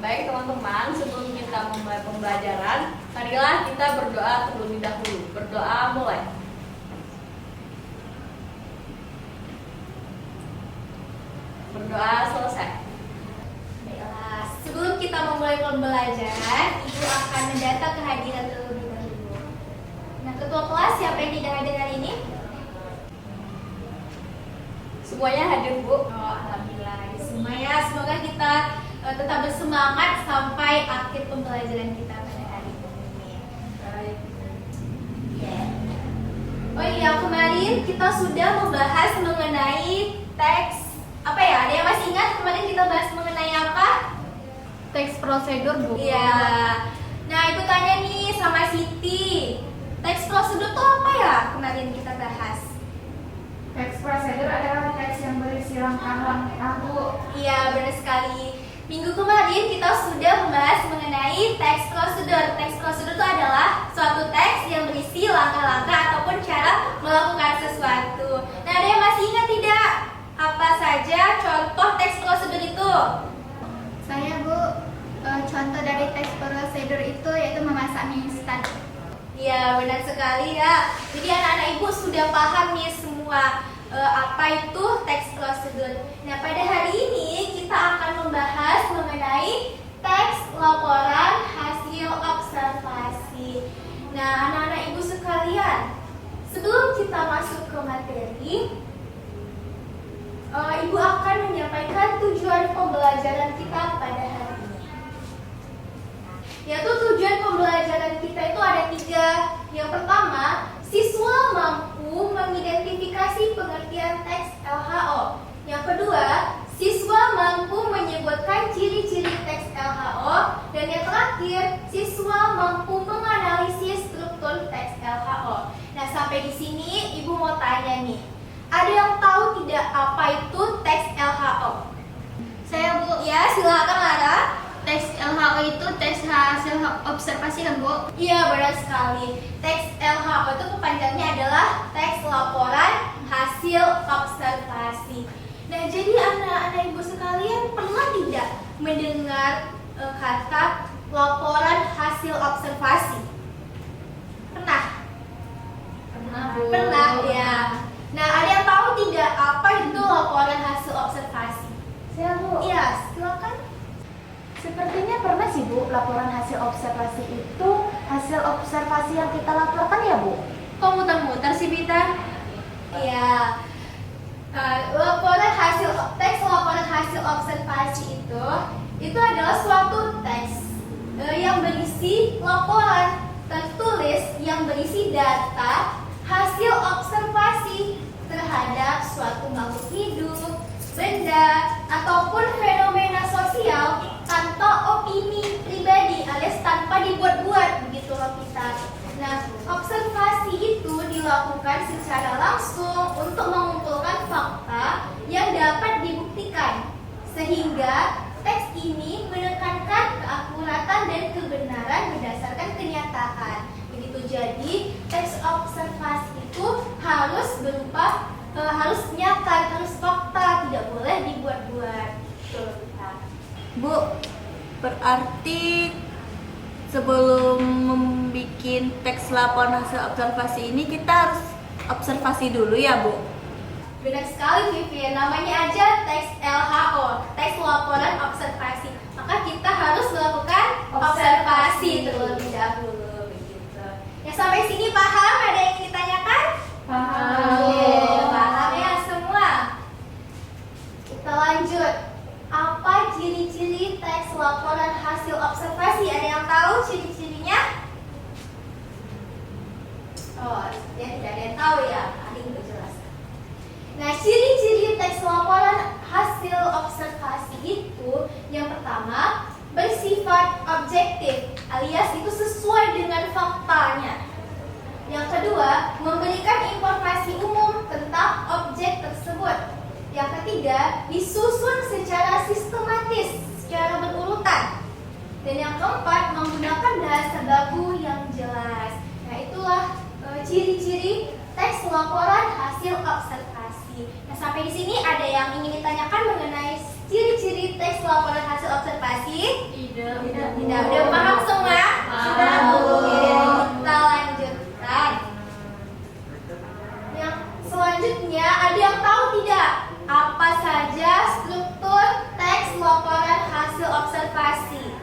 Baik teman-teman, sebelum kita memulai pembelajaran, marilah kita berdoa terlebih dahulu. Berdoa mulai. Berdoa selesai. Baiklah, sebelum kita memulai pembelajaran, Ibu akan mendata kehadiran terlebih dahulu. Nah, ketua kelas siapa yang tidak hadir hari ini? Semuanya hadir, Bu. Oh, alhamdulillah. Semuanya, semoga kita tetap bersemangat sampai akhir pembelajaran kita pada hari ini. Baik. Oh iya, kemarin kita sudah membahas mengenai teks apa ya? Ada yang masih ingat kemarin kita bahas mengenai apa? Teks prosedur, Bu. Iya. Nah, itu tanya nih sama Siti. Teks prosedur itu apa ya? Kemarin kita bahas. Teks prosedur adalah teks yang berisi langkah-langkah, Bu. Iya, benar sekali. Minggu kemarin kita sudah membahas mengenai teks prosedur. Teks prosedur itu adalah suatu teks yang berisi langkah-langkah ataupun cara melakukan sesuatu. Nah, ada yang masih ingat tidak? Apa saja contoh teks prosedur itu? Saya, Bu, contoh dari teks prosedur itu yaitu memasak mie instan. Iya, benar sekali ya. Jadi anak-anak ibu sudah paham nih semua apa itu teks prosedur. Nah, pada hari ini kita akan membahas mengenai teks laporan hasil observasi. Nah, anak-anak ibu sekalian, sebelum kita masuk ke materi, ibu akan menyampaikan tujuan pembelajaran kita pada hari ini. Yaitu tujuan pembelajaran kita itu ada 3. Yang pertama, siswa mampu mengidentifikasi pengertian teks LHO. Yang kedua, siswa mampu menyebutkan ciri-ciri teks LHO. Dan yang terakhir, siswa mampu menganalisis struktur teks LHO. Nah, sampai di sini ibu mau tanya nih, ada yang tahu tidak apa itu teks LHO? Saya, Bu. Ya, silakan Lara. Teks LHO itu teks hasil observasi kan, Bu? Iya, benar sekali. Teks LHO itu kepanjangannya adalah teks laporan hasil observasi. Nah, jadi anak-anak ibu sekalian pernah tidak mendengar kata laporan hasil observasi? Pernah? Pernah, Bu. Pernah, ya. Nah, ada yang tahu tidak apa itu laporan hasil observasi? Saya, Bu. Iya, silakan. Sepertinya pernah sih, Bu, laporan hasil observasi itu hasil observasi yang kita laporkan ya, Bu? Kok muter-muter sih, Bita? Iya. Laporan hasil teks laporan hasil observasi itu adalah suatu teks yang berisi laporan tertulis yang berisi data hasil observasi terhadap suatu makhluk hidup, benda, ataupun fenomena sosial tanpa opini pribadi alias tanpa dibuat-buat, begitu loh kita. Nah, observasi itu dilakukan secara langsung untuk mengumpulkan fakta yang dapat dibuktikan, sehingga teks ini menekankan keakuratan dan kebenaran berdasarkan kenyataan. Begitu, jadi teks observasi itu harus berupa harus nyata, harus fakta, tidak boleh dibuat-buat. Betul, Bu, berarti sebelum membuat teks laporan hasil observasi ini kita harus observasi dulu ya, Bu? Benar sekali, Vivian. Namanya aja teks LHO, teks laporan observasi. Maka kita harus melakukan observasi terlebih dahulu, begitu. Ya, sampai sini paham? Ada yang ditanyakan? Paham. Oke, paham ya semua. Kita lanjut. Apa ciri-ciri teks laporan hasil observasi? Ada yang tahu ciri-cirinya? Oh, sepertinya tidak ada yang tahu ya. Ada yang jelaskan. Nah, ciri-ciri teks laporan hasil observasi itu yang pertama bersifat objektif, alias itu sesuai dengan faktanya. Yang kedua, memberikan informasi umum tentang objek tersebut. Yang ketiga, disusun secara sistematis, secara berurutan. Dan yang keempat, menggunakan bahasa baku yang jelas. Nah, itulah ciri-ciri teks laporan hasil observasi. Nah, sampai di sini ada yang ingin ditanyakan mengenai ciri-ciri teks laporan hasil observasi? Tidak. Ya, udah paham semua? Sudah, Bu. Oke, kita lanjutkan. Yang selanjutnya, ada yang tahu tidak apa saja struktur teks laporan hasil observasi?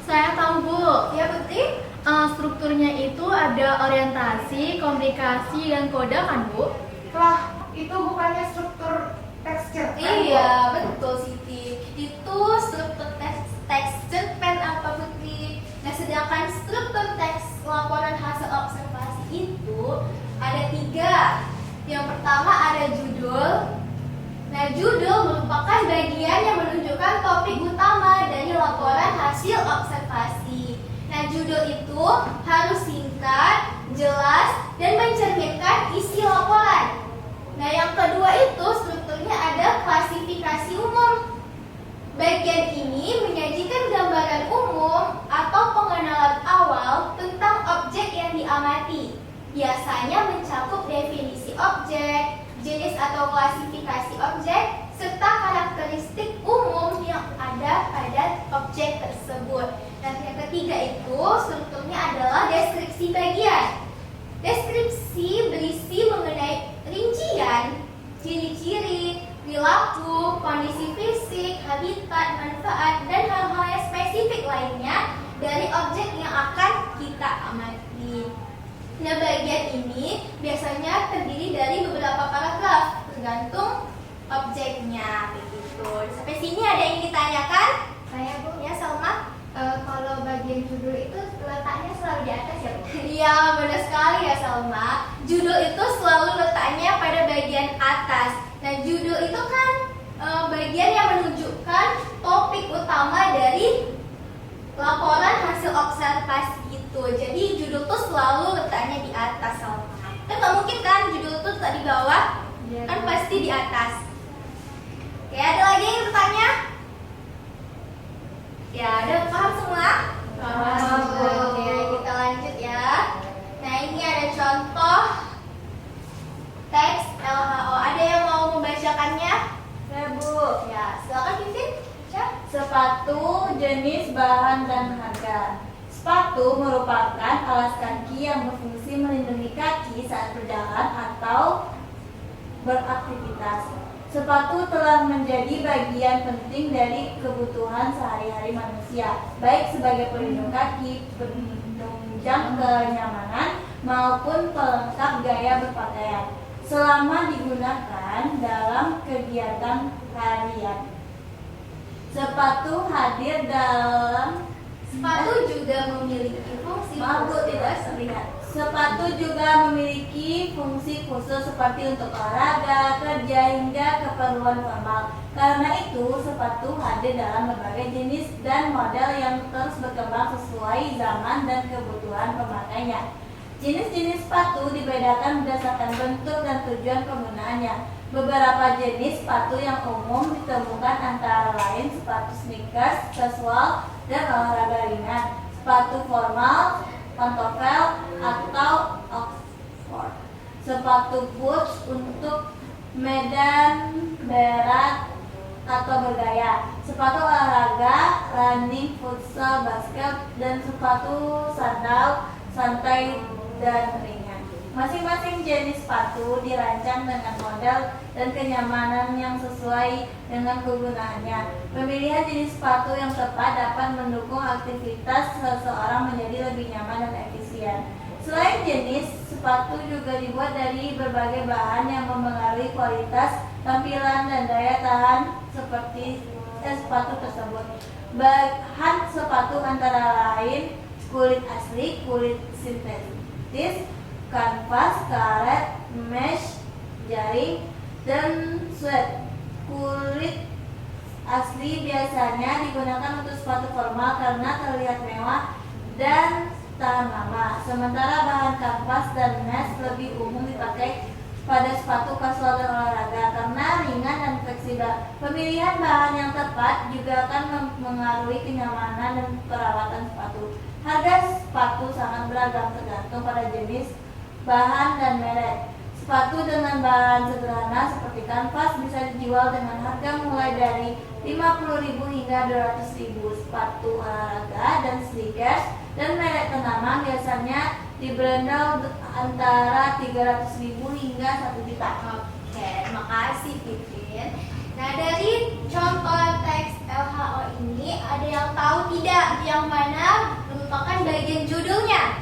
Saya tahu, Bu. Ya, Putri? Strukturnya itu ada orientasi, komunikasi, dan kode kan, Bu? Lah, itu bukannya struktur teks cerpen? Iya, betul Siti. Itu struktur teks cerpen apa Putri? Nah, sedangkan struktur teks laporan hasil observasi itu ada 3. Yang pertama ada judul. Nah, judul merupakan bagian yang menunjukkan topik utama dari laporan hasil observasi. Nah, judul itu harus singkat, jelas, dan mencerminkan isi laporan. Nah, yang kedua itu strukturnya ada klasifikasi umum. Bagian ini menyajikan gambaran umum atau pengenalan awal tentang objek yang diamati. Biasanya mencakup definisi objek, jenis atau klasifikasi objek, serta karakteristik umum yang ada pada objek tersebut. Dan yang ketiga itu strukturnya adalah deskripsi bagian. Deskripsi berisi mengenai rincian, ciri-ciri, perilaku, kondisi fisik, habitat, manfaat, dan hal-hal yang spesifik lainnya dari objek yang akan kita amati. Nah, bagian ini biasanya terdiri dari beberapa paragraf, tergantung objeknya, begitu. Sampai sini ada yang ditanyakan? Saya, Bu. Ya, Salma? Kalau bagian judul itu letaknya selalu di atas ya, Bu? Iya, benar sekali ya Salma. Judul itu selalu letaknya pada bagian atas. Nah, judul itu kan bagian yang menunjukkan topik utama dari laporan hasil observasi itu. Jadi judul tuh selalu letaknya di atas, Salma. Kan nggak mungkin kan judul tuh letak di bawah? Iya, Kan Bu. pasti di atas. Oke, ada lagi yang bertanya? Ya, ada paham semua? Paham, Bu. Oke, kita lanjut ya. Nah, ini ada contoh teks LHO. Ada yang mau membacakannya? Ya, Bu. Ya, silakan Vivian. Cak. Sepatu, jenis, bahan, dan harga. Sepatu merupakan alas kaki yang berfungsi melindungi kaki saat berjalan atau beraktivitas. Sepatu telah menjadi bagian penting dari kebutuhan sehari-hari manusia, baik sebagai pelindung kaki, penunjang kenyamanan, maupun pelengkap gaya berpakaian, selama digunakan dalam kegiatan harian. Sepatu hadir dalam Sepatu juga memiliki fungsi Maaf, Bu, khusus. tidak terlihat. Sepatu juga memiliki fungsi khusus seperti untuk olahraga, kerja, hingga keperluan formal. Karena itu, sepatu hadir dalam berbagai jenis dan model yang terus berkembang sesuai zaman dan kebutuhan pemakainya. Jenis-jenis sepatu dibedakan berdasarkan bentuk dan tujuan penggunaannya. Beberapa jenis sepatu yang umum ditemukan antara lain sepatu sneakers, casual, dan olahraga ringan, sepatu formal, pantofel, atau Oxford, sepatu boots untuk medan berat atau bergaya, sepatu olahraga, running, futsal, basket, dan sepatu sandal santai dan ringan. Masing-masing jenis sepatu dirancang dengan model dan kenyamanan yang sesuai dengan kegunaannya. Pemilihan jenis sepatu yang tepat dapat mendukung aktivitas seseorang menjadi lebih nyaman dan efisien. Selain jenis, sepatu juga dibuat dari berbagai bahan yang mempengaruhi kualitas, tampilan, dan daya tahan seperti sepatu tersebut. Bahan sepatu antara lain kulit asli, kulit sintetis, kanvas, karet, mesh, jaring, dan suede. Kulit asli biasanya digunakan untuk sepatu formal karena terlihat mewah dan tahan lama. Sementara bahan kanvas dan mesh lebih umum dipakai pada sepatu kasual dan olahraga karena ringan dan fleksibel. Pemilihan bahan yang tepat juga akan mempengaruhi kenyamanan dan perawatan sepatu. Harga sepatu sangat beragam tergantung pada jenis, bahan, dan merek. Sepatu dengan bahan sederhana seperti kanvas bisa dijual dengan harga mulai dari 50.000 hingga 200.000. Sepatu olahraga dan sneakers dan merek ternama biasanya dibanderol antara 300.000 hingga 1 juta. Oke, makasih Pipin. Nah, dari contoh teks LHO ini ada yang tahu tidak yang mana merupakan bagian judulnya?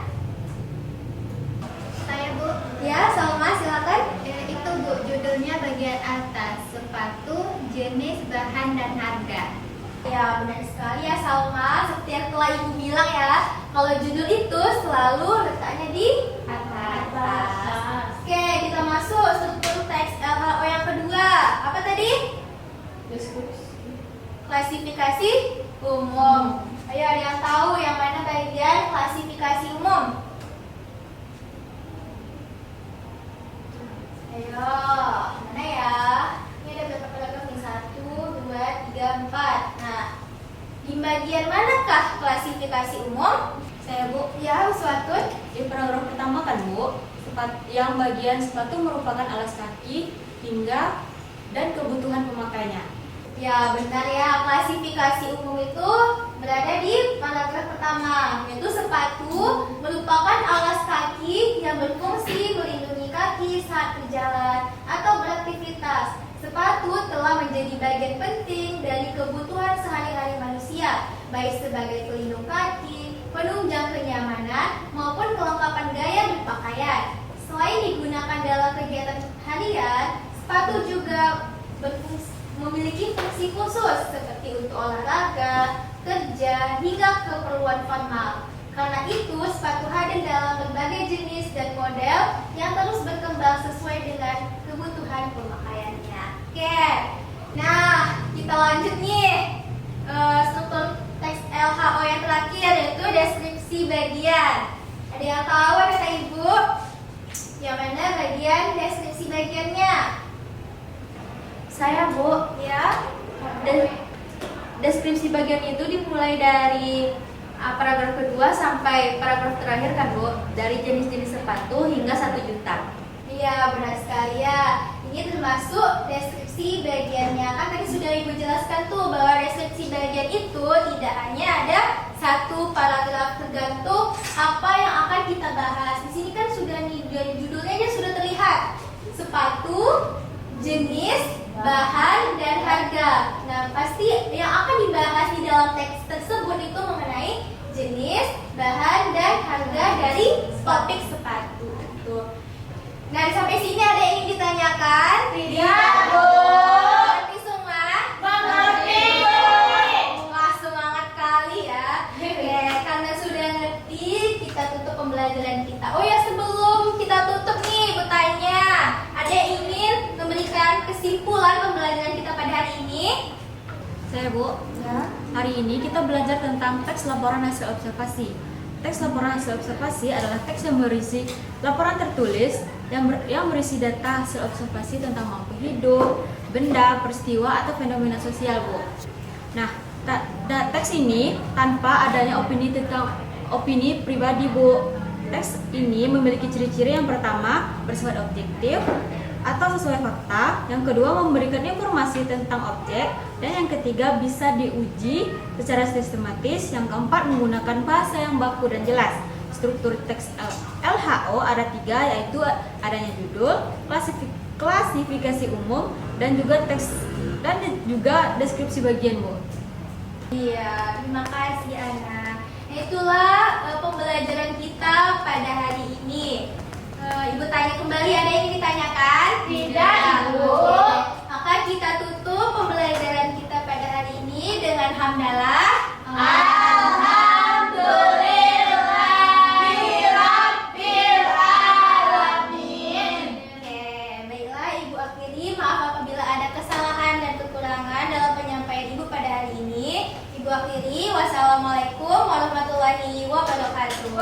Saya Bu, Ya, Salma silakan. itu Bu, judulnya bagian atas, sepatu, jenis, bahan, dan harga. Ya, benar sekali ya Salma. Seperti yang telah Ibu bilang ya, kalau judul itu selalu letaknya di atas. Oke, kita masuk struktur teks LHO yang kedua. Apa tadi? Klasifikasi umum. Ayo, ada yang tahu yang mana bagian klasifikasi umum? Ayo, mana ya? Ini ada berapa paragraf nih? 1, 2, 3, 4. Nah, di bagian manakah klasifikasi umum? Saya Bu, Ya, Uswatun. di paragraf pertama kan Bu, yang bagian sepatu merupakan alas kaki hingga dan kebutuhan pemakainya. Ya, benar ya. Klasifikasi umum itu berada di paragraf pertama, yaitu sepatu merupakan alas kaki yang berfungsi melindungi kaki saat berjalan atau beraktivitas. Sepatu telah menjadi bagian penting dari kebutuhan sehari-hari manusia, baik sebagai pelindung kaki, penunjang kenyamanan, maupun kelengkapan gaya berpakaian. Selain digunakan dalam kegiatan harian, sepatu juga memiliki fungsi khusus seperti untuk olahraga, kerja, hingga keperluan formal. Karena itu, sepatu hadir dalam berbagai jenis dan model yang terus berkembang sesuai dengan kebutuhan pemakaiannya. Oke, nah kita lanjut nih. Struktur teks LHO yang terakhir yaitu deskripsi bagian. Ada yang tahu, ada Ibu? Yang mana bagian deskripsi bagiannya? Saya Bu, Ya. deskripsi bagian itu dimulai dari paragraf kedua sampai paragraf terakhir kan Bu, dari jenis-jenis sepatu hingga 1 juta. Iya, benar sekali ya. Ini termasuk deskripsi bagiannya. Kan tadi sudah Ibu jelaskan tuh bahwa deskripsi bagian itu tidak hanya ada satu paragraf, tergantung apa yang akan kita bahas. Di sini kan sudah nih dari judulnya aja sudah terlihat. Sepatu, jenis, bahan, dan harga. Nah, pasti yang akan dibahas di dalam teks tersebut itu mengenai jenis, bahan, dan harga dari topik sepatu. Tuh. Nah, sampai sini ada yang ingin ditanyakan? Tidak, Bu. Mengerti semua? Mengerti, Bu. Wah, semangat kali ya. Oke, karena sudah ngerti, kita tutup pembelajaran kita. Oh ya, sebelum kita tutup nih, bertanya, ada yang ingin memberikan kesimpulan pembelajaran kita pada hari ini? Saya Bu, Ya. hari ini kita belajar tentang teks laporan hasil observasi. Teks laporan hasil observasi adalah teks yang berisi laporan tertulis yang berisi data hasil observasi tentang makhluk hidup, benda, peristiwa, atau fenomena sosial Bu. Nah, teks ini tanpa adanya opini pribadi Bu. Teks ini memiliki ciri-ciri yang pertama bersifat objektif atau sesuai fakta, yang kedua memberikan informasi tentang objek, dan yang ketiga bisa diuji secara sistematis, yang keempat menggunakan bahasa yang baku dan jelas. Struktur teks LHO ada 3, yaitu adanya judul, klasifikasi umum, dan juga deskripsi bagian Bu. Iya, terima kasih Ana. Nah, itulah pembelajaran kita pada hari ini. Ibu tanya kembali, ada yang ingin ditanyakan? Tidak, Ibu. Oke. Maka kita tutup pembelajaran kita pada hari ini dengan hamdalah. Oke, baiklah Ibu akhiri. Maaf apabila ada kesalahan dan kekurangan dalam penyampaian Ibu pada hari ini. Ibu akhiri. Wassalamualaikum warahmatullahi wabarakatuh.